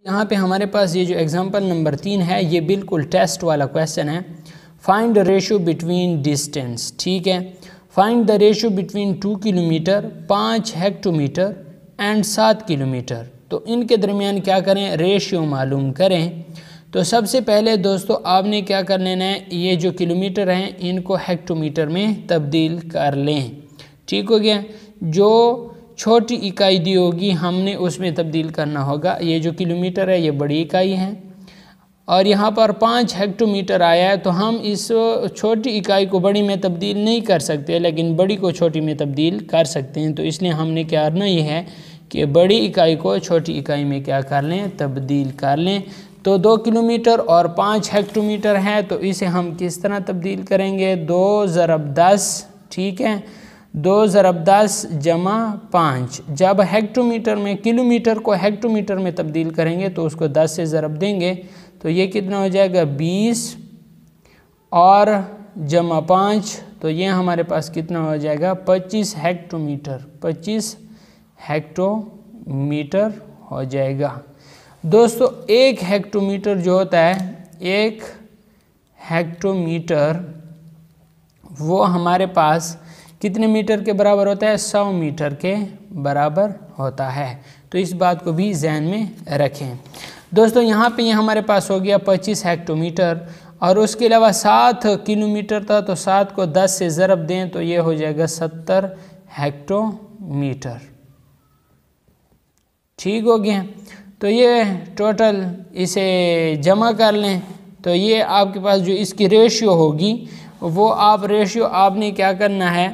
यहाँ पे हमारे पास ये जो एग्जांपल नंबर 3 है ये बिल्कुल टेस्ट वाला क्वेश्चन है। Find the ratio between distance, ठीक है। Find the ratio between 2 kilometre, 5 hectometre and 7 kilometre. तो इनके दरमियान क्या करें, रेशियो मालूम करें। तो सबसे पहले दोस्तों आपने क्या कर लेना है, ये जो किलोमीटर हैं इनको हेक्टोमीटर में तब्दील कर लें, ठीक हो गया। जो छोटी इकाई दी होगी हमने उसमें तब्दील करना होगा। ये जो किलोमीटर है ये बड़ी इकाई है और यहाँ पर 5 हेक्टोमीटर आया है, तो हम इस छोटी इकाई को बड़ी में तब्दील नहीं कर सकते, लेकिन बड़ी को छोटी में तब्दील कर सकते हैं। तो इसलिए हमने क्या करना ये है कि बड़ी इकाई को छोटी इकाई में क्या कर लें, तब्दील कर लें। तो 2 किलोमीटर और 5 हेक्टोमीटर है, तो इसे हम किस तरह तब्दील करेंगे, 2 ज़रब 10, ठीक है। 2 ज़रब 10 जमा 5। जब हेक्टोमीटर में किलोमीटर को हेक्टोमीटर में तब्दील करेंगे तो उसको 10 से ज़रब देंगे, तो ये कितना हो जाएगा 20 और जमा 5, तो ये हमारे पास कितना हो जाएगा 25 हेक्टोमीटर। 25 हेक्टोमीटर हो जाएगा। दोस्तों 1 हेक्टोमीटर जो होता है, 1 हेक्टोमीटर वो हमारे पास कितने मीटर के बराबर होता है, 100 मीटर के बराबर होता है। तो इस बात को भी ध्यान में रखें। दोस्तों यहाँ पे ये हमारे पास हो गया 25 हेक्टोमीटर और उसके अलावा 7 किलोमीटर था, तो 7 को 10 से ज़रब दें तो ये हो जाएगा 70 हेक्टोमीटर, ठीक हो गया। तो ये टोटल इसे जमा कर लें, तो ये आपके पास जो इसकी रेशियो होगी वो रेशियो आपने क्या करना है,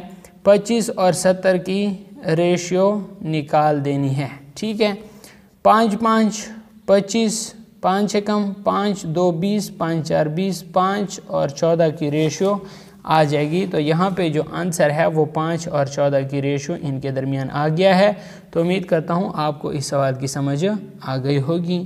25 और 70 की रेशियो निकाल देनी है, ठीक है। 5 5 25, 5 एकम 5, 2 20, 5 4 20, 5 और 14 की रेशियो आ जाएगी। तो यहाँ पे जो आंसर है वो 5 और 14 की रेशियो इनके दरमियान आ गया है। तो उम्मीद करता हूँ आपको इस सवाल की समझ आ गई होगी।